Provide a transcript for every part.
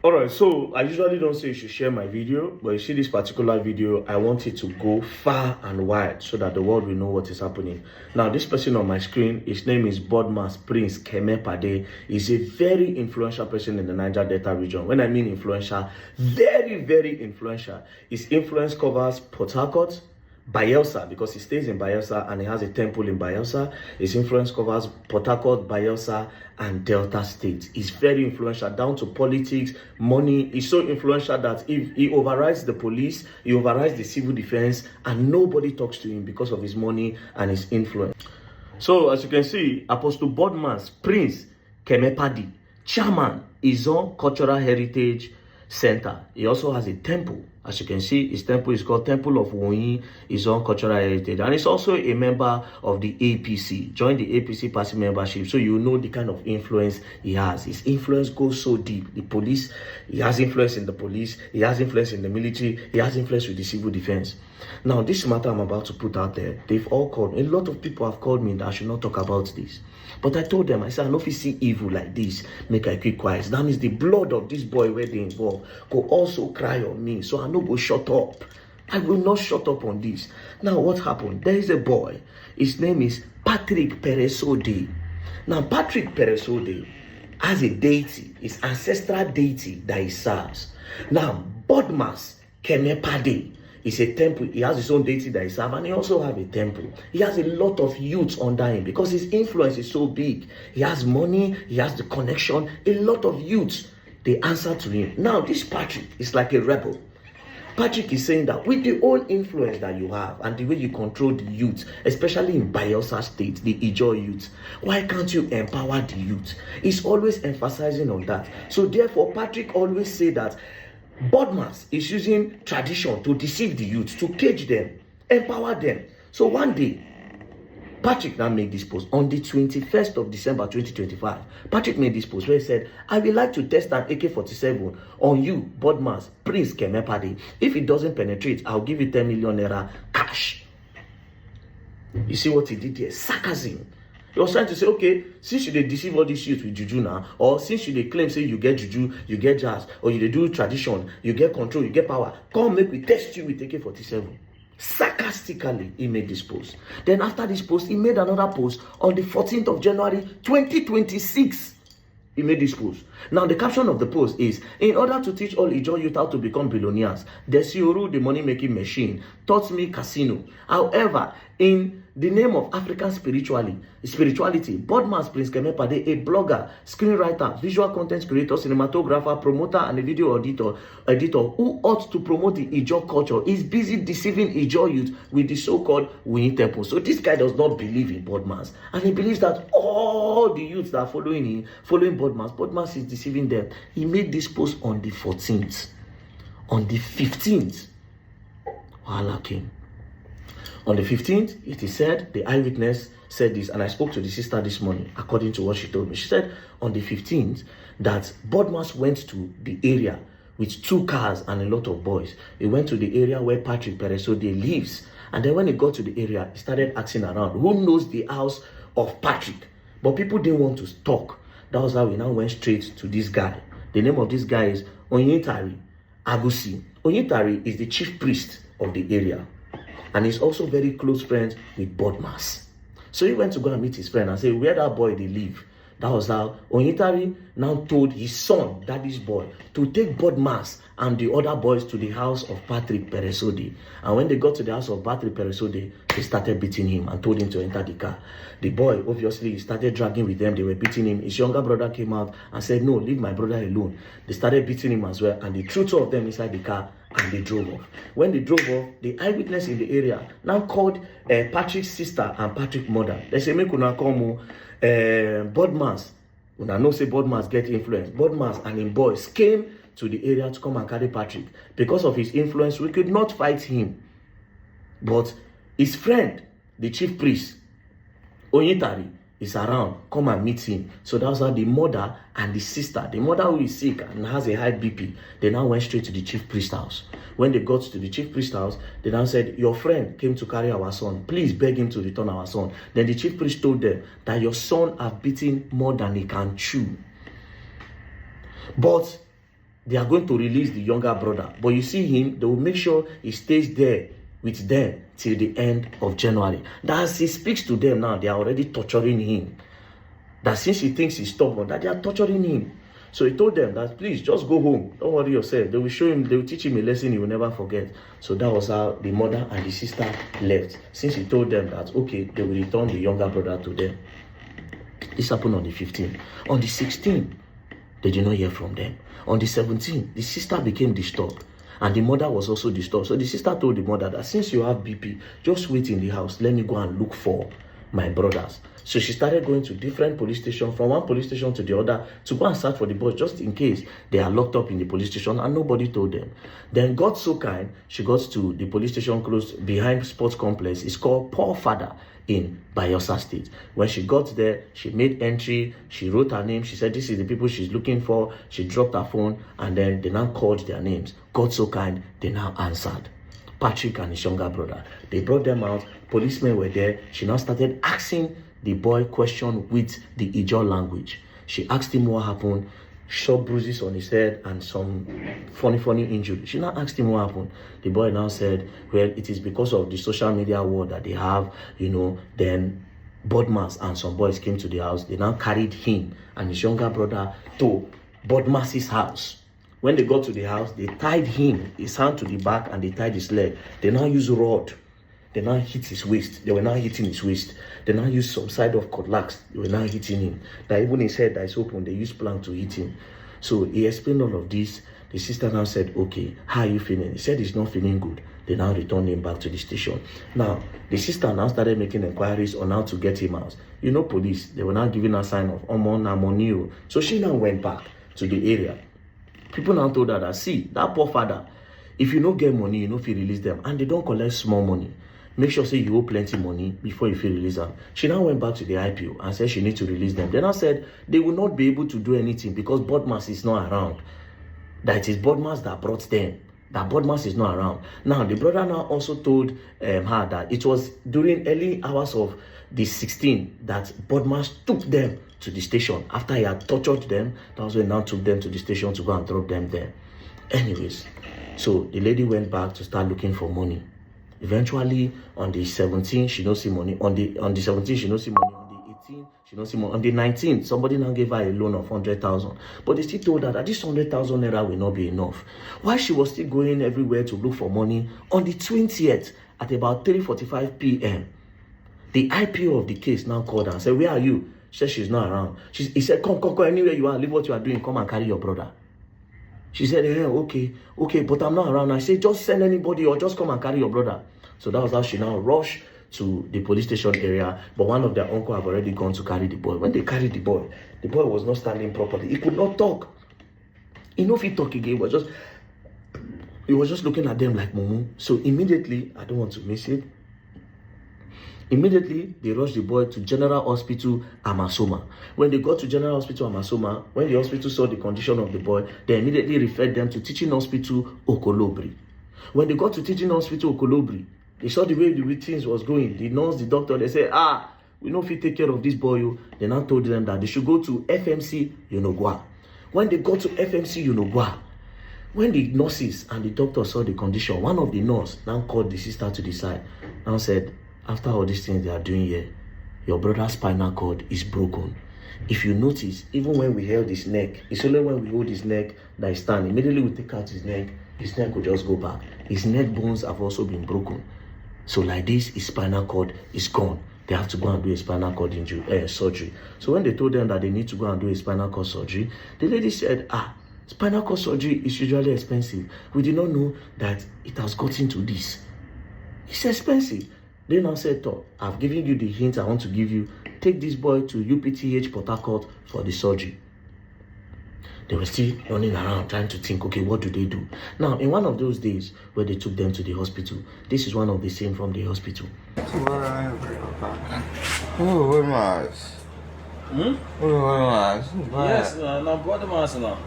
All right, so I usually don't say you should share my video, but you see this particular video, I want it to go far and wide so that the world will know what is happening. Now, this person on my screen, his name is Bodmas Prince Kemepade. He's a very influential person in the Niger Delta region. When I mean influential, very, very influential. His influence covers Port Harcourt, Bayelsa, because he stays in Bayelsa and he has a temple in Bayelsa. His influence covers Port Harcourt, Bayelsa, and Delta State. He's very influential down to politics, money. He's so influential that if he overrides the police, he overrides the civil defense, and nobody talks to him because of his money and his influence. So, as you can see, Apostle Bodmas Prince Kemepadi, chairman, Izon Cultural Heritage Center. He also has a temple. As you can see, his temple is called Temple of Wonyi, his own cultural heritage. And he's also a member of the APC. Join the APC party membership so you know the kind of influence he has. His influence goes so deep. The police, he has influence in the police, he has influence in the military, he has influence with the civil defense. Now, this matter I'm about to put out there, they've all called me. A lot of people have called me that I should not talk about this. But I told them, I said, I know if you see evil like this, make I keep quiet. That means the blood of this boy where they involved could also cry on me. So I know go shut up. I will not shut up on this. Now, what happened? There is a boy. His name is Patrick Peresode. Now, Patrick Peresode has a deity, his ancestral deity that he serves. Now, Bodmas Kemepade is a temple. He has his own deity that he serves, and he also has a temple. He has a lot of youths under him because his influence is so big. He has money, he has the connection. A lot of youths, they answer to him. Now, this Patrick is like a rebel. Patrick is saying that with the own influence that you have and the way you control the youth, especially in Bayelsa State, the Ijaw youth, why can't you empower the youth? He's always emphasizing on that. So therefore, Patrick always say that Bodmas is using tradition to deceive the youth, to cage them, empower them. So one day, Patrick now made this post on the 21st of December 2025. Patrick made this post where he said, I would like to test an AK-47 on you, Bodmas Prince Kemepade. If it doesn't penetrate, I'll give you 10 million naira cash. You see what he did here? Sarcasm. He was trying to say, okay, since you deceive all these youth with juju now, or since you claim say you get juju, you get jazz, or you do tradition, you get control, you get power, come make we test you with AK-47. Sarcastically, he made this post. Then after this post, he made another post on the 14th of January 2026. He made this post. Now, the caption of the post is, in order to teach all Ijaw youth how to become billionaires, Desioru, the money-making machine, taught me casino. However, in the name of African spirituality, Bodmas Prince Kemepade, a blogger, screenwriter, visual content creator, cinematographer, promoter, and a video editor who ought to promote the Ijaw culture, is busy deceiving Ijaw youth with the so-called Winnie Temple. So this guy does not believe in Bodmas, and he believes that all the youths that are following Bodmas is deceiving them. He made this post on the 14th. On the 15th, Wahala came. On the 15th, it is said, the eyewitness said this, and I spoke to the sister this morning, according to what she told me. She said on the 15th that Bodmas went to the area with 2 cars and a lot of boys. He went to the area where Patrick Peresode lives. And then when he got to the area, he started asking around, who knows the house of Patrick? But people didn't want to talk. That was how we now went straight to this guy. The name of this guy is Onyitari Agusi. Onyitari is the chief priest of the area. And he's also very close friends with Bodmas. So he went to go and meet his friend and say, where that boy they live. That was how Onyitari now told his son, daddy's boy, to take Bodmas and the other boys to the house of Patrick Peresode. And when they got to the house of Patrick Peresode, they started beating him and told him to enter the car. The boy, obviously, started dragging with them. They were beating him. His younger brother came out and said, no, leave my brother alone. They started beating him as well. And they threw 2 of them inside the car and they drove off. When they drove off, the eyewitness in the area now called Patrick's sister and Patrick's mother. They say, make una come Bodmas. When I know say Bodmas get influence, Bodmas and his boys came to the area to come and carry Patrick. Because of his influence, we could not fight him. But his friend, the chief priest, Onyitari, is around. Come and meet him. So that's how the mother and the sister, the mother who is sick and has a high BP, they now went straight to the chief priest house. When they got to the chief priest house, they now said, your friend came to carry our son. Please beg him to return our son. Then the chief priest told them that your son have beaten more than he can chew. But they are going to release the younger brother. But you see him, they will make sure he stays there with them till the end of January. That as he speaks to them now, they are already torturing him. That since he thinks he's stubborn, that they are torturing him. So he told them that, please, just go home. Don't worry yourself. They will show him, they will teach him a lesson he will never forget. So that was how the mother and the sister left. Since he told them that, okay, they will return the younger brother to them. This happened on the 15th. On the 16th, they did not hear from them. On the 17th, the sister became disturbed. And the mother was also disturbed. So the sister told the mother that since you have BP, just wait in the house. Let me go and look for my brothers. So she started going to different police stations, from one police station to the other, to go and search for the boys, just in case they are locked up in the police station, and nobody told them. Then God so kind, she got to the police station close behind sports complex. It's called Poor Father in Bayelsa State. When she got there, she made entry, she wrote her name, she said this is the people she's looking for, she dropped her phone, and then they now called their names. God so kind, they now answered. Patrick and his younger brother. They brought them out, policemen were there. She now started asking the boy question with the Ijaw language. She asked him what happened, short bruises on his head and some funny injury. She now asked him what happened. The boy now said, well, it is because of the social media war that they have, then Bodmas and some boys came to the house. They now carried him and his younger brother to Bodmas's house. When they got to the house, they tied him, his hand to the back, and they tied his leg. They now used rod. They now hit his waist. They were now hitting his waist. They now used some side of cutlass. They were now hitting him. That even his head that is open, they used plank to hit him. So he explained all of this. The sister now said, okay, how are you feeling? He said he's not feeling good. They now returned him back to the station. Now, the sister now started making inquiries on how to get him out. Police, they were now giving her sign of Omonio. So she now went back to the area. People now told her that, see, that poor father, if you don't get money, if you release them, and they don't collect small money, make sure say you owe plenty money before you feel release them. She now went back to the IPO and said she needs to release them. Then I said they will not be able to do anything because Bodmas is not around. That it is Bodmas that brought them. That Bodmas is not around. Now, the brother now also told her that it was during early hours of the 16th that Bodmas took them to the station. After he had tortured them, that was when he now took them to the station to go and drop them there. Anyways, so the lady went back to start looking for money. Eventually, on the 17th, she don't see money. On the 17th, she don't see money. On the 18th, she don't see money. On the 19th, somebody now gave her a loan of 100,000. But they still told her that this 100,000 naira will not be enough. While she was still going everywhere to look for money, on the 20th, at about 3:45 p.m., the IPO of the case now called her and said, where are you? She said she's not around. He said, come, anywhere you are, leave what you are doing, come and carry your brother. She said, yeah, okay, but I'm not around. I said, just send anybody or just come and carry your brother. So that was how she now rushed to the police station area. But one of their uncle have already gone to carry the boy. When they carried the boy was not standing properly. He could not talk. If he talk again, he was just looking at them like Mumu. So immediately, I don't want to miss it. Immediately, they rushed the boy to General Hospital Amasoma. When they got to General Hospital Amasoma, when the hospital saw the condition of the boy, they immediately referred them to Teaching Hospital Okolobri. When they got to Teaching Hospital Okolobri, they saw the way the things was going. The nurse, the doctor, they said, we know if you take care of this boy. They now told them that they should go to FMC Yonogwa. When they got to FMC Yonogwa, when the nurses and the doctor saw the condition, one of the nurses now called the sister to the side and said, after all these things they are doing here, your brother's spinal cord is broken. If you notice, even when we held his neck, it's only when we hold his neck that he stands. Immediately we take out his neck will just go back. His neck bones have also been broken. So like this, his spinal cord is gone. They have to go and do a spinal cord surgery. So when they told them that they need to go and do a spinal cord surgery, the lady said, spinal cord surgery is usually expensive. We did not know that it has gotten to this. It's expensive. They now said, I've given you the hint I want to give you. Take this boy to UPTH Port Harcourt for the surgery. They were still running around trying to think, okay, what do they do? Now, in one of those days where they took them to the hospital, this is one of the scenes from the hospital. Yes, no, brought the master now.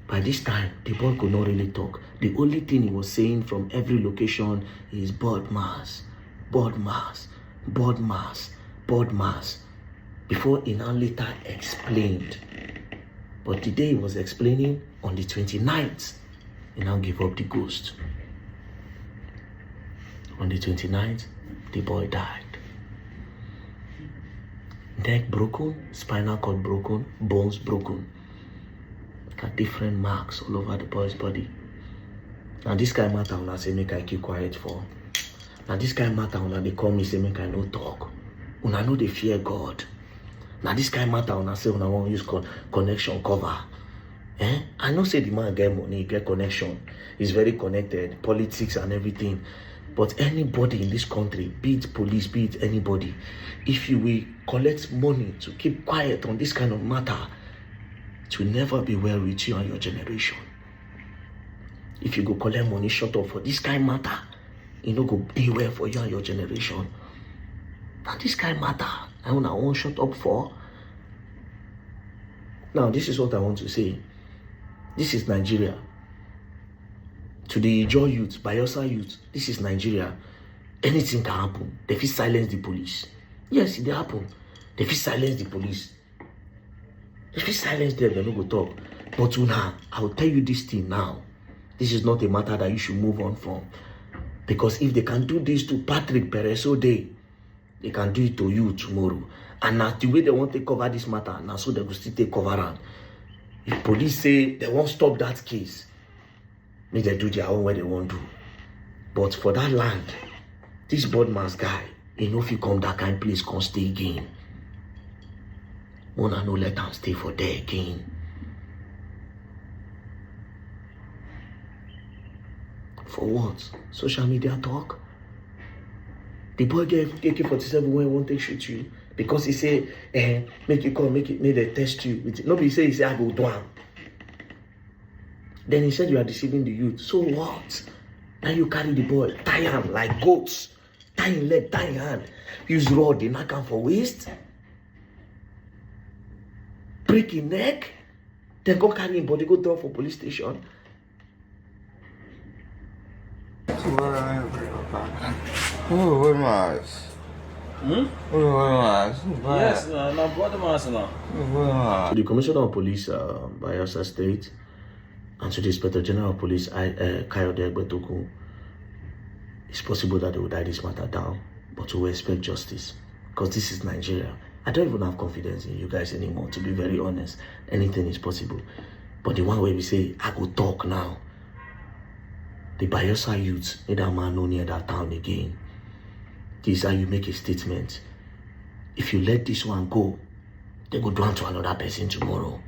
By this time, the boy could not really talk. The only thing he was saying from every location is Bodmas, Bodmas, Bodmas, Bodmas. before he now later explained. But the day he was explaining, on the 29th, he now gave up the ghost. On the 29th, the boy died. Neck broken, spinal cord broken, bones broken. Got different marks all over the boy's body. Now this guy matter when I say make I keep quiet for. Now this guy matter when they call me say make I no talk. When I know they fear God. Now this guy matter when I say when I want to use connection cover. I know say the man get money, get connection. He's very connected, politics and everything. But anybody in this country, be it police, be it anybody, if you will collect money to keep quiet on this kind of matter, it will never be well with you and your generation. If you go collect money shut up for this kind of matter, it no go be well for you and your generation. Now this kind of matter, I won't shut up for. Now this is what I want to say. This is Nigeria. To the Ijaw youth, Bayelsa youth, this is Nigeria. Anything can happen. They fit silence the police. Yes, it happen. They fit silence the police. They fit silence them, they no go talk. But now, I will tell you this thing now. This is not a matter that you should move on from. Because if they can do this to Patrick Pereso Day, they can do it to you tomorrow. And now the way they want to cover this matter, now so they will still take cover on. If police say they won't stop that case, may they do their own way they want to. But for that land, this Bodman's guy, you know if you come that kind of place, can't stay again. Wanna no let them stay for there again. For what? Social media talk? The boy gave AK-47 when he won't take shoot you. Because he say, make you come, make they test you. Nobody he say, I go down. Then he said you are deceiving the youth. So what? Now you carry the boy, tie him like goats. Tie him leg, tie him hand. Use rod, they knock him for waist. Break his neck. Then go carry him body, go down for police station. What mask? Yes, no, body mask now. To the Commissioner of Police, Bayelsa State, and to the Inspector General of Police, Kayode Egbetoku, it's possible that they will die this matter down, but we will expect justice. Because this is Nigeria. I don't even have confidence in you guys anymore, to be very honest. Anything is possible. But the one way we say, I go talk now. The Bayelsa youths, need that man no near that town again. This is how you make a statement. If you let this one go, they go down to another person tomorrow.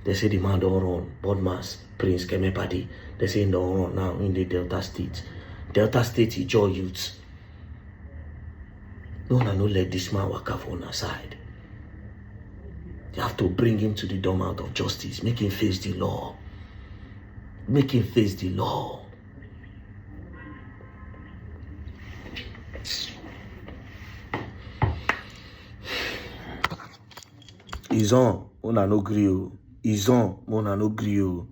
They say the man don't run. Bodmas, Prince Kemepadi. They say he don't run now in the Delta State. Delta State is your youths. No one no let this man walk off on our side. You have to bring him to the doormat of justice. Make him face the law. Make him face the law. He's on. Mona no grill. He's on. Mona no grill.